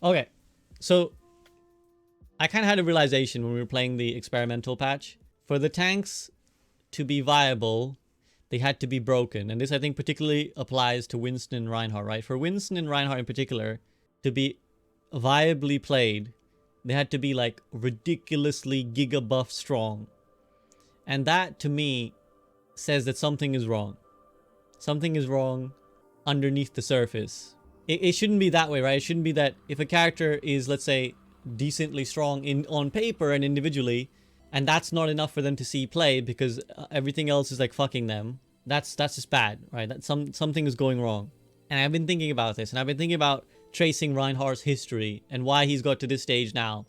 Okay, so I kind of had a realization when we were playing the experimental patch. For the tanks to be viable, they had to be broken. And this, I think, particularly applies to Winston and Reinhardt, right? For Winston and Reinhardt in particular, to be viably played, they had to be like ridiculously gigabuff strong. And that, to me, says that something is wrong. Something is wrong underneath the surface. It shouldn't be that way, right? It shouldn't be that if a character is, let's say, decently strong on paper and individually, and that's not enough for them to see play because everything else is like fucking them. That's just bad, right? That something is going wrong. And I've been thinking about this, and I've been thinking about tracing Reinhardt's history and why he's got to this stage now.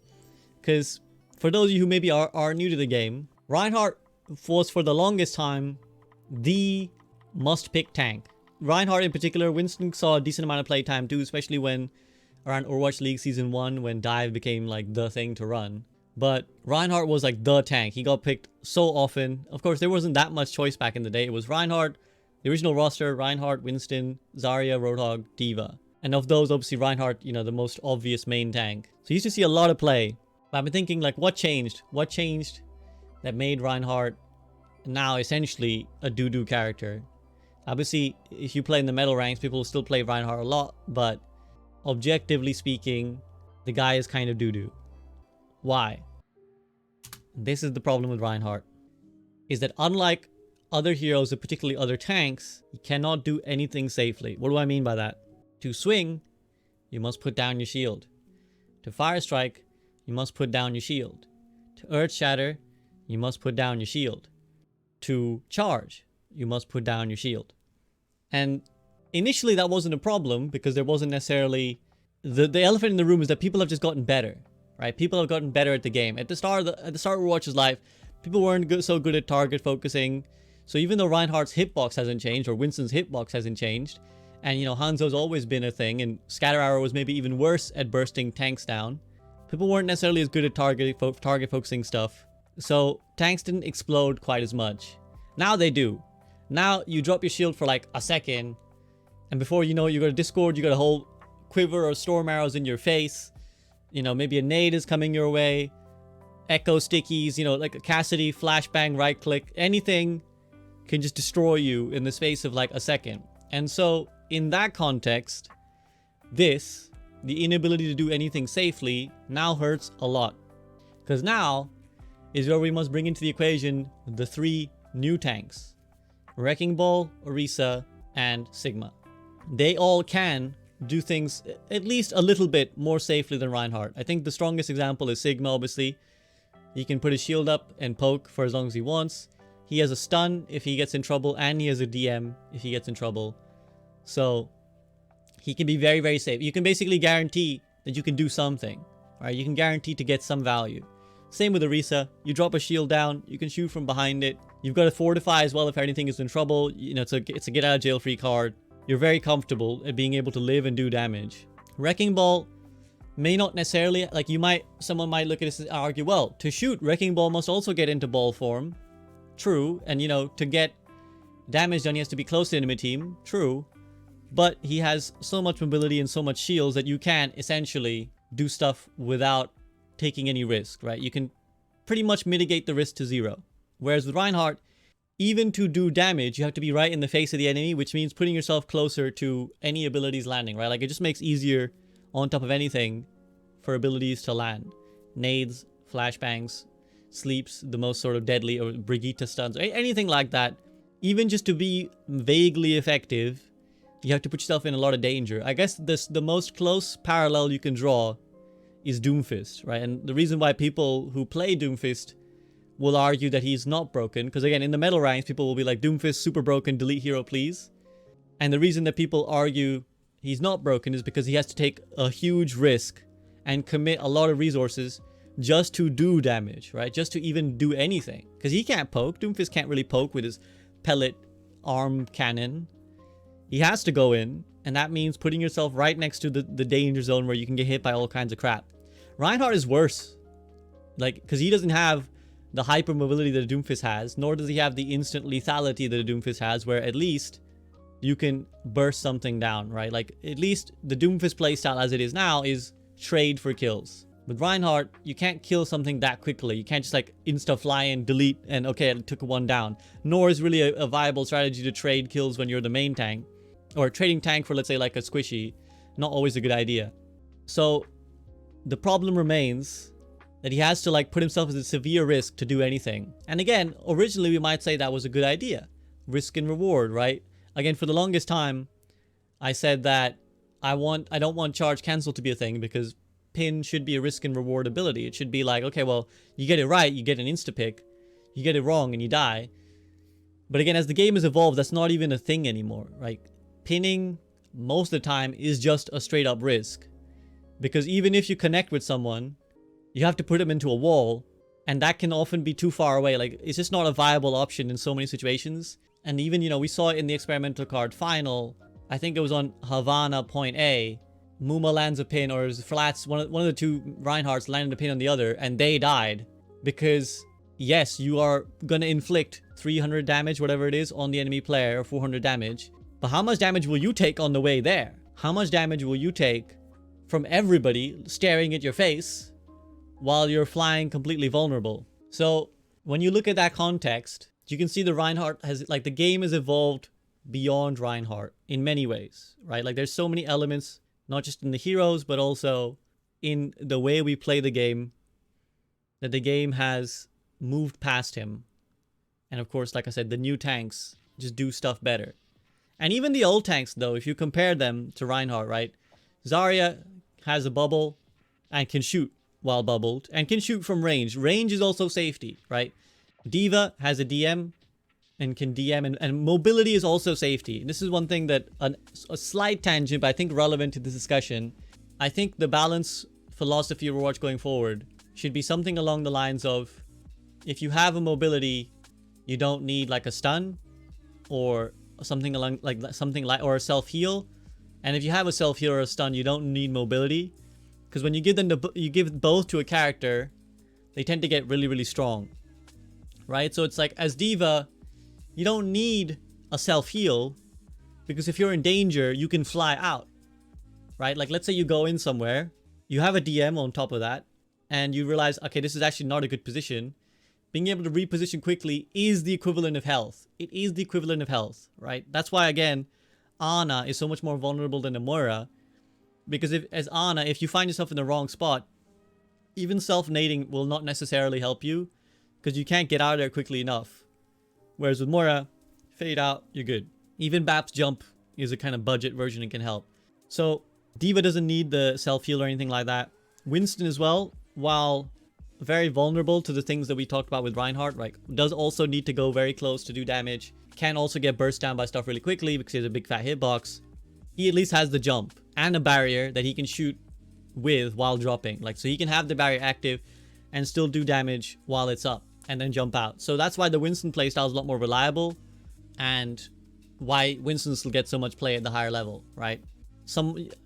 Because for those of you who maybe are new to the game, Reinhardt was for the longest time the must-pick tank. Reinhardt in particular, Winston saw a decent amount of playtime too, especially when around Overwatch League Season 1 when dive became like the thing to run. But Reinhardt was like the tank. He got picked so often. Of course, there wasn't that much choice back in the day. It was Reinhardt, the original roster, Reinhardt, Winston, Zarya, Roadhog, D.Va. And of those, obviously Reinhardt, you know, the most obvious main tank. So you used to see a lot of play. But I've been thinking like, what changed? What changed that made Reinhardt now essentially a doo-doo character? Obviously, if you play in the metal ranks, people will still play Reinhardt a lot, but objectively speaking, the guy is kind of doo-doo. Why? This is the problem with Reinhardt, is that unlike other heroes, and particularly other tanks, he cannot do anything safely. What do I mean by that? To swing, you must put down your shield. To fire strike, you must put down your shield. To earth shatter, you must put down your shield. To charge, you must put down your shield. And initially that wasn't a problem because there wasn't necessarily... The elephant in the room is that people have just gotten better, right? People have gotten better at the game. At the start of Overwatch's life, people weren't so good at target focusing. So even though Reinhardt's hitbox hasn't changed, or Winston's hitbox hasn't changed, and you know, Hanzo's always been a thing, and Scatter Arrow was maybe even worse at bursting tanks down, people weren't necessarily as good at target focusing stuff. So tanks didn't explode quite as much. Now they do. Now you drop your shield for like a second, and before you know it, you got a Discord, you got a whole quiver of storm arrows in your face. You know, maybe a nade is coming your way. Echo stickies, you know, like a Cassidy, flashbang, right click, anything can just destroy you in the space of like a second. And so in that context, the inability to do anything safely now hurts a lot. Because now is where we must bring into the equation the three new tanks. Wrecking Ball, Orisa, and Sigma. They all can do things at least a little bit more safely than Reinhardt. I think the strongest example is Sigma, obviously. He can put his shield up and poke for as long as he wants. He has a stun if he gets in trouble, and he has a DM if he gets in trouble. So he can be very, very safe. You can basically guarantee that you can do something. Right? You can guarantee to get some value. Same with Orisa. You drop a shield down, you can shoot from behind it. You've got to fortify as well if anything is in trouble. You know, it's a get out of jail free card. You're very comfortable at being able to live and do damage. Wrecking Ball may not necessarily, like someone might look at this and argue, well, to shoot, Wrecking Ball must also get into ball form. True. And you know, to get damage done, he has to be close to the enemy team. True. But he has so much mobility and so much shields that you can essentially do stuff without taking any risk, right? You can pretty much mitigate the risk to zero. Whereas with Reinhardt, even to do damage, you have to be right in the face of the enemy, which means putting yourself closer to any abilities landing, right? Like, it just makes easier on top of anything for abilities to land. Nades, flashbangs, sleeps, the most sort of deadly, or Brigitte stuns, anything like that. Even just to be vaguely effective, you have to put yourself in a lot of danger. I guess the most close parallel you can draw is Doomfist, right? And the reason why people who play Doomfist will argue that he's not broken, because again, in the metal ranks, people will be like, Doomfist, super broken, delete hero, please. And the reason that people argue he's not broken is because he has to take a huge risk and commit a lot of resources just to do damage, right? Just to even do anything. Because he can't poke. Doomfist can't really poke with his pellet arm cannon. He has to go in, and that means putting yourself right next to the danger zone where you can get hit by all kinds of crap. Reinhardt is worse. Like, because he doesn't have the hyper mobility that a Doomfist has, nor does he have the instant lethality that a Doomfist has, where at least you can burst something down, right? Like, at least the Doomfist playstyle as it is now is trade for kills. With Reinhardt, you can't kill something that quickly. You can't just like insta fly and delete and okay, it took one down. Nor is really a viable strategy to trade kills when you're the main tank. Or trading tank for, let's say, like a squishy. Not always a good idea. So the problem remains that he has to like put himself at a severe risk to do anything. And again, originally we might say that was a good idea. Risk and reward, right? Again, for the longest time, I said that I don't want charge cancel to be a thing because pin should be a risk and reward ability. It should be like, okay, well, you get it right, you get an insta pick. You get it wrong and you die. But again, as the game has evolved, that's not even a thing anymore, right? Pinning most of the time is just a straight up risk. Because even if you connect with someone, you have to put them into a wall, and that can often be too far away. Like, it's just not a viable option in so many situations. And even, we saw it in the experimental card final. I think it was on Havana point A. Muma lands a pin, or Flats, one of the two Reinhardts landed a pin on the other, and they died. Because, yes, you are gonna inflict 300 damage, whatever it is, on the enemy player, or 400 damage. But how much damage will you take on the way there? How much damage will you take from everybody staring at your face while you're flying completely vulnerable? So when you look at that context, you can see the Reinhardt has, like, the game has evolved beyond Reinhardt in many ways, right? Like, there's so many elements, not just in the heroes, but also in the way we play the game, that the game has moved past him. And of course, like I said, the new tanks just do stuff better. And even the old tanks, though, if you compare them to Reinhardt, right? Zarya has a bubble and can shoot while bubbled and can shoot from range. Range is also safety, right? D.Va has a DM and can DM, and mobility is also safety. And this is one thing that, a slight tangent, but I think relevant to this discussion. I think the balance philosophy of Overwatch going forward should be something along the lines of, if you have a mobility, you don't need like a stun or something along or a self heal. And if you have a self heal or a stun, you don't need mobility, because when you give both to a character, they tend to get really, really strong, right? So it's like, as D.Va, you don't need a self heal, because if you're in danger, you can fly out, right? Like, let's say you go in somewhere, you have a DM on top of that, and you realize, okay, this is actually not a good position. Being able to reposition quickly is the equivalent of health. It is the equivalent of health, right? That's why, again, Ana is so much more vulnerable than a Moira. Because as Ana, if you find yourself in the wrong spot, even self-nading will not necessarily help you, because you can't get out of there quickly enough. Whereas with Moira, fade out, you're good. Even Bap's jump is a kind of budget version and can help. So D.Va doesn't need the self-heal or anything like that. Winston as well, while very vulnerable to the things that we talked about with Reinhardt, right? Does also need to go very close to do damage. Can also get burst down by stuff really quickly because he has a big fat hitbox. He at least has the jump and a barrier that he can shoot with while dropping. Like, so he can have the barrier active and still do damage while it's up and then jump out. So that's why the Winston playstyle is a lot more reliable, and why Winston still gets so much play at the higher level, right?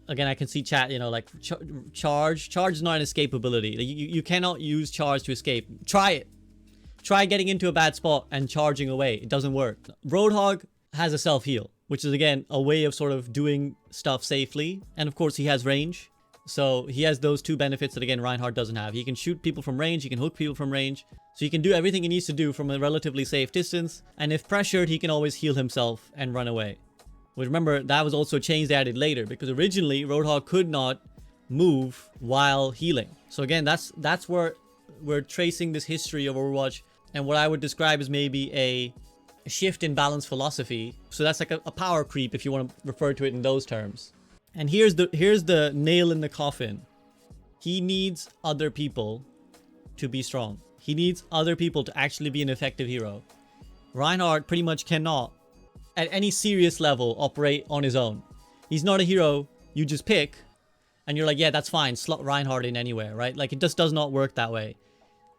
Again, I can see chat, like charge is not an escape ability. You cannot use charge to escape. Try it. Try getting into a bad spot and charging away. It doesn't work. Roadhog has a self-heal, which is, again, a way of sort of doing stuff safely. And of course, he has range. So he has those two benefits that, again, Reinhardt doesn't have. He can shoot people from range. He can hook people from range. So he can do everything he needs to do from a relatively safe distance. And if pressured, he can always heal himself and run away. But remember, that was also a change they added later, because originally Roadhog could not move while healing. So again, that's where we're tracing this history of Overwatch, and what I would describe as maybe a shift in balance philosophy. So that's like a power creep, if you want to refer to it in those terms. And here's the nail in the coffin. He needs other people to be strong. He needs other people to actually be an effective hero. Reinhardt pretty much cannot, at any serious level, operate on his own. He's not a hero you just pick and you're like, yeah, that's fine, slot Reinhardt in anywhere, right? Like, it just does not work that way.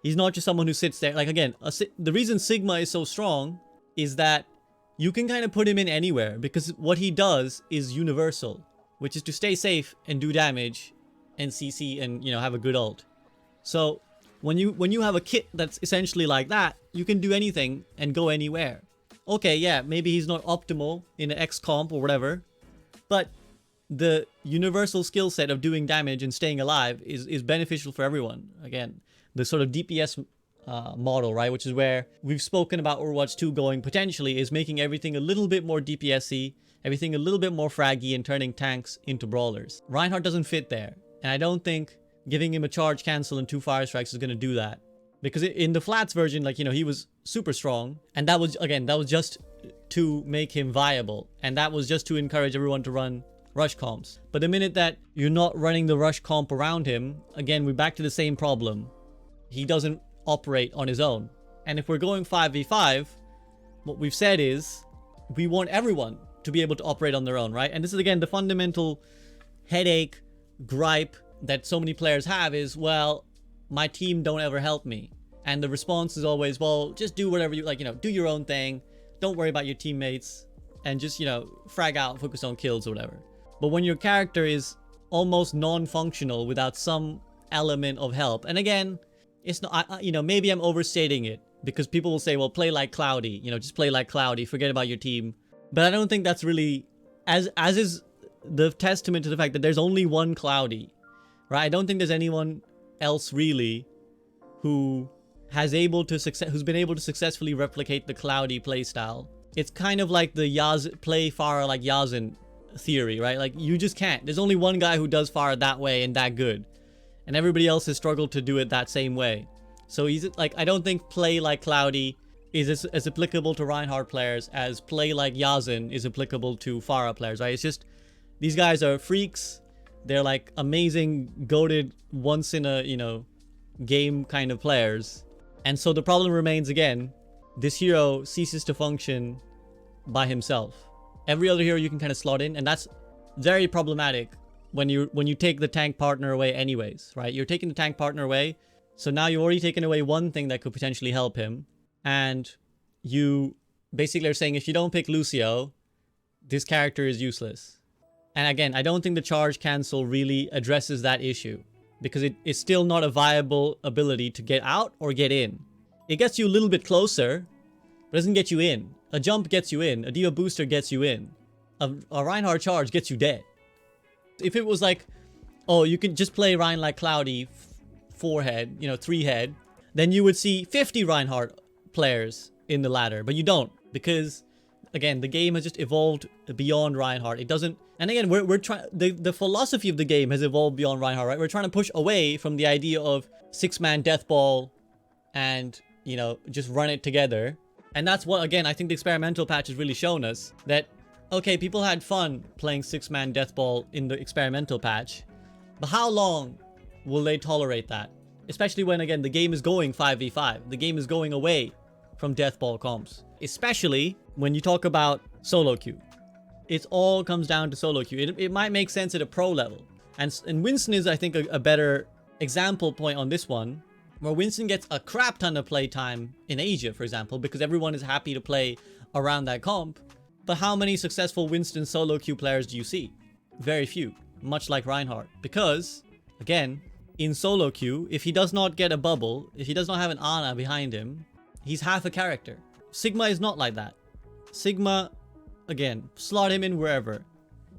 He's not just someone who sits there. Like, again, the reason Sigma is so strong is that you can kind of put him in anywhere, because what he does is universal, which is to stay safe and do damage and CC and, have a good ult. So when you have a kit that's essentially like that, you can do anything and go anywhere. Okay, yeah, maybe he's not optimal in an X comp or whatever, but the universal skill set of doing damage and staying alive is beneficial for everyone. Again, the sort of DPS model, right, which is where we've spoken about Overwatch 2 going potentially, is making everything a little bit more DPS-y, everything a little bit more fraggy, and turning tanks into brawlers. Reinhardt doesn't fit there, and I don't think giving him a charge cancel and 2 fire strikes is going to do that. Because in the Flats version, like, you know, he was super strong, and that was, again, that was just to make him viable, and that was just to encourage everyone to run rush comps. But the minute that you're not running the rush comp around him, again, we're back to the same problem. He doesn't operate on his own. And if we're going 5v5, what we've said is we want everyone to be able to operate on their own, right? And this is, again, the fundamental headache, gripe that so many players have is, well, my team don't ever help me. And the response is always, well, just do whatever you like, you know, do your own thing. Don't worry about your teammates and just, you know, frag out, focus on kills or whatever. But when your character is almost non-functional without some element of help, and again, it's not, you know, maybe I'm overstating it because people will say, well, play like Cloudy, you know, just play like Cloudy, forget about your team. But I don't think that's really, as is the testament to the fact that there's only one Cloudy, right? I don't think there's anyone else really who who's been able to successfully replicate the Cloudy playstyle. It's kind of like the play Pharah like Yazin theory, right? Like, you just can't. There's only one guy who does Pharah that way and that good, and everybody else has struggled to do it that same way. So he's like, I don't think play like Cloudy is as applicable to Reinhardt players as play like Yazin is applicable to Pharah players, right? It's just, these guys are freaks. They're like amazing, goated, once in a, you know, game kind of players. And so the problem remains, again, this hero ceases to function by himself. Every other hero you can kind of slot in, and that's very problematic when you take the tank partner away anyways, right? You're taking the tank partner away, so now you've already taken away one thing that could potentially help him, and you basically are saying, if you don't pick Lucio, this character is useless. And again, I don't think the charge cancel really addresses that issue, because it's still not a viable ability to get out or get in. It gets you a little bit closer, but doesn't get you in. A jump gets you in. A D.Va booster gets you in. A Reinhardt charge gets you dead. If it was like, oh, you can just play Rein like Cloudy, 4-head, you know, 3-head, then you would see 50 Reinhardt players in the ladder, but you don't, because again, the game has just evolved beyond Reinhardt. It doesn't, and again, we're trying, the philosophy of the game has evolved beyond Reinhardt, right? We're trying to push away from the idea of 6-man death ball and, you know, just run it together. And that's what, again, I think the experimental patch has really shown us that, okay, people had fun playing 6-man death ball in the experimental patch, but how long will they tolerate that? Especially when, again, the game is going 5v5. The game is going away from death ball comps. Especially when you talk about solo queue. It all comes down to solo queue. It might make sense at a pro level. And Winston is, I think, a better example point on this one, where Winston gets a crap ton of play time in Asia, for example, because everyone is happy to play around that comp. But how many successful Winston solo queue players do you see? Very few, much like Reinhardt. Because, again, in solo queue, if he does not get a bubble, if he does not have an Ana behind him, he's half a character. Sigma is not like that. Sigma, again, slot him in wherever,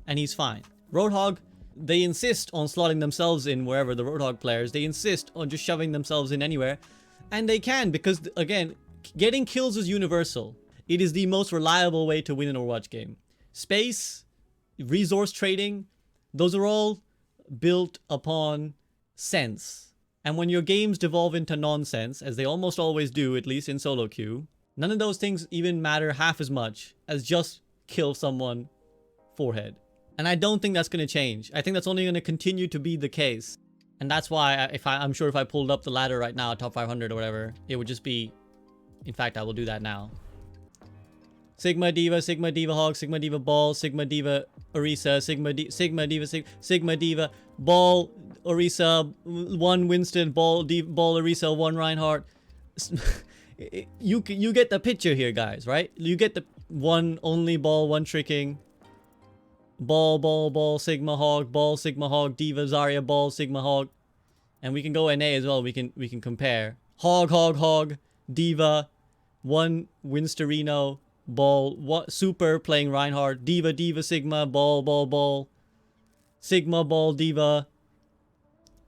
and he's fine. Roadhog, they insist on slotting themselves in wherever, the Roadhog players. They insist on just shoving themselves in anywhere. And they can, because, again, getting kills is universal. It is the most reliable way to win an Overwatch game. Space, resource trading, those are all built upon sense. And when your games devolve into nonsense, as they almost always do, at least in solo queue, none of those things even matter half as much as just kill someone 4-head. And I don't think that's going to change. I think that's only going to continue to be the case. And that's why I'm sure if I pulled up the ladder right now, top 500 or whatever, it would just be, in fact, I will do that now. Sigma D.Va, Sigma D.Va Hog, Sigma D.Va Ball, Sigma D.Va Orisa, Sigma D.Va Ball, Orisa, 1 Winston, Ball Orisa, 1 Reinhardt. You get the picture here, guys, right? You get the one only ball, 1 tricking. Ball, Sigma Hog, D.Va, Zarya, Ball, Sigma Hog. And we can go NA as well, we can compare. Hog, D.Va, 1 Winstorino, Ball, Super playing Reinhardt, D.Va, Sigma, Ball. Sigma Ball Diva,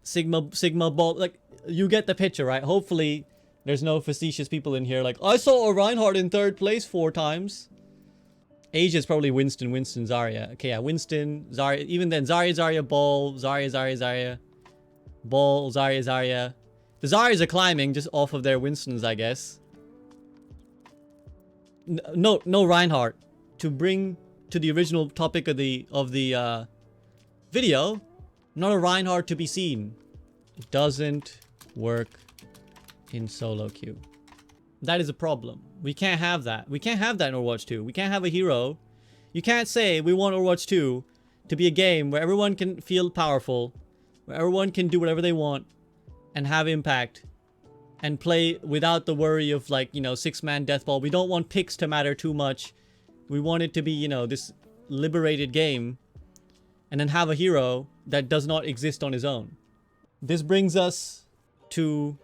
Sigma Ball. Like, you get the picture, right? Hopefully, there's no facetious people in here like, I saw a Reinhardt in 3rd place 4 times. Asia's probably Winston, Zarya. Okay, yeah, Winston, Zarya. Even then, Zarya, Ball, Zarya. Ball, Zarya. The Zaryas are climbing just off of their Winstons, I guess. No Reinhardt. To bring to the original topic of the video, not a Reinhardt to be seen. It doesn't work in solo queue. That is a problem. We can't have that. We can't have that in Overwatch 2. We can't have a hero. You can't say we want Overwatch 2 to be a game where everyone can feel powerful, where everyone can do whatever they want and have impact and play without the worry of, like, you know, 6-man deathball. We don't want picks to matter too much. We want it to be, you know, this liberated game, and then have a hero that does not exist on his own. This brings us to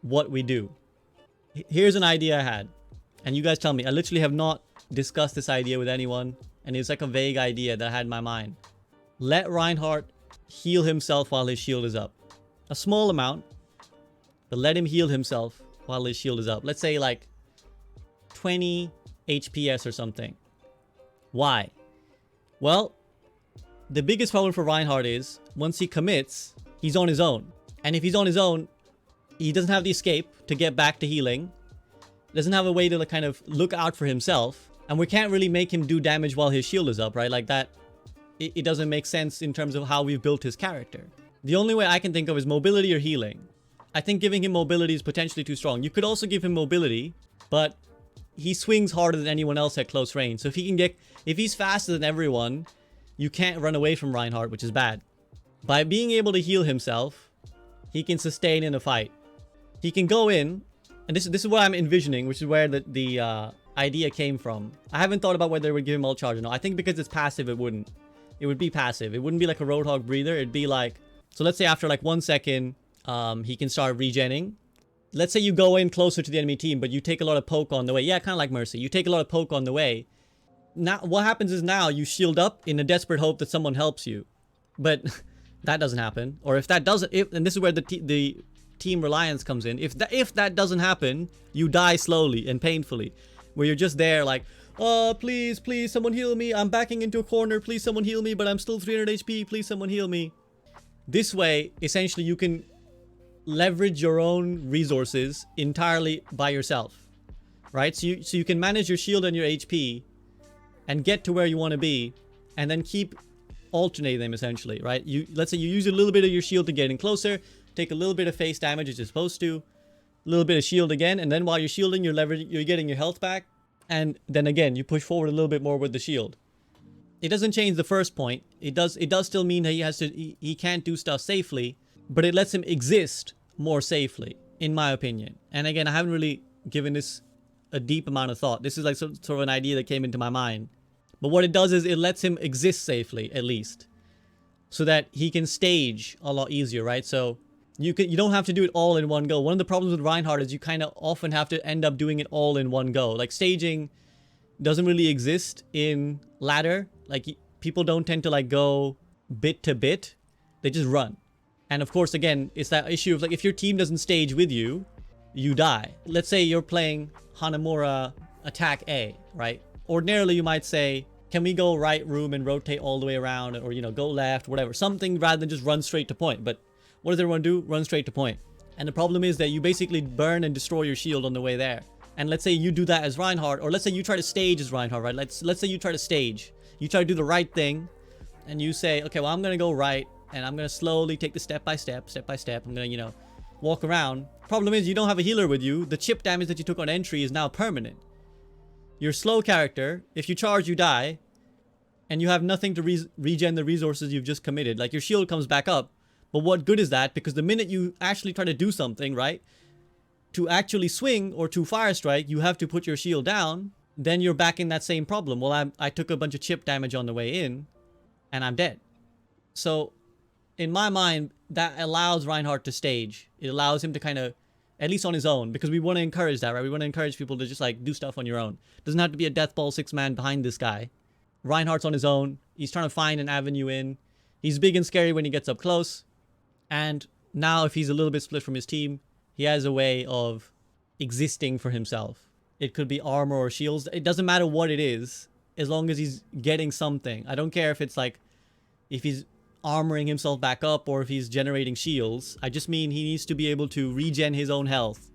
what we do. Here's an idea I had, and you guys tell me. I literally have not discussed this idea with anyone, and it's like a vague idea that I had in my mind. Let Reinhardt heal himself while his shield is up. A small amount, but let him heal himself while his shield is up. Let's say like 20 HPS or something. Why? Well, the biggest problem for Reinhardt is once he commits, he's on his own. And if he's on his own, he doesn't have the escape to get back to healing. Doesn't have a way to, like, kind of look out for himself. And we can't really make him do damage while his shield is up, right? Like that, it doesn't make sense in terms of how we've built his character. The only way I can think of is mobility or healing. I think giving him mobility is potentially too strong. You could also give him mobility, but he swings harder than anyone else at close range. So if he's faster than everyone, you can't run away from Reinhardt, which is bad. By being able to heal himself, he can sustain in a fight. He can go in, and this is what I'm envisioning, which is where the idea came from. I haven't thought about whether it would give him ult charge or not. I think because it's passive, it wouldn't. It would be passive. It wouldn't be like a Roadhog breather. It'd be like, so let's say after like 1 second, he can start regenning. Let's say you go in closer to the enemy team, but you take a lot of poke on the way. Yeah, kind of like Mercy. You take a lot of poke on the way. Now, what happens is now you shield up in a desperate hope that someone helps you. But that doesn't happen. Or if that doesn't, and this is where the team reliance comes in. If that doesn't happen, you die slowly and painfully. Where you're just there like, oh, please, someone heal me. I'm backing into a corner. Please, someone heal me, but I'm still 300 HP. Please, someone heal me. This way, essentially, you can leverage your own resources entirely by yourself, right? So you can manage your shield and your HP and get to where you want to be, and then keep alternating them, essentially, right? Let's say you use a little bit of your shield to get in closer, take a little bit of face damage as you're supposed to, a little bit of shield again, and then while you're shielding, you're getting your health back, and then again you push forward a little bit more with the shield. It doesn't change the first point. It does still mean that he can't do stuff safely, but it lets him exist more safely, in my opinion. And again, I haven't really given this a deep amount of thought. This is like sort of an idea that came into my mind. But what it does is it lets him exist safely, at least, so that he can stage a lot easier, right? So you don't have to do it all in one go. One of the problems with Reinhardt is you kind of often have to end up doing it all in one go. Like, staging doesn't really exist in ladder. Like, people don't tend to like go bit to bit. They just run. And of course, again, it's that issue of like, if your team doesn't stage with you, you die. Let's say you're playing Hanamura attack A, right? Ordinarily, you might say, can we go right room and rotate all the way around, or, you know, go left, whatever. Something rather than just run straight to point. But what does everyone do? Run straight to point. And the problem is that you basically burn and destroy your shield on the way there. And let's say you do that as Reinhardt, or let's say you try to stage as Reinhardt, right? Let's say you try to stage. You try to do the right thing, and you say, okay, well, I'm going to go right, and I'm going to slowly take the step by step. I'm going to, you know, walk around. Problem is, you don't have a healer with you. The chip damage that you took on entry is now permanent. Your slow character, if you charge, you die, and you have nothing to regen the resources you've just committed. Like, your shield comes back up, but what good is that? Because the minute you actually try to do something, right, to actually swing or to fire strike, you have to put your shield down. Then you're back in that same problem. Well, I took a bunch of chip damage on the way in, and I'm dead. So, in my mind, that allows Reinhardt to stage. It allows him to kind of, at least on his own, because we want to encourage that, right? We want to encourage people to just like do stuff on your own. Doesn't have to be a death ball 6-man behind this guy. Reinhardt's on his own. He's trying to find an avenue in. He's big and scary when he gets up close. And now if he's a little bit split from his team, he has a way of existing for himself. It could be armor or shields. It doesn't matter what it is, as long as he's getting something. I don't care if it's like, if he's armoring himself back up or if he's generating shields. I just mean he needs to be able to regen his own health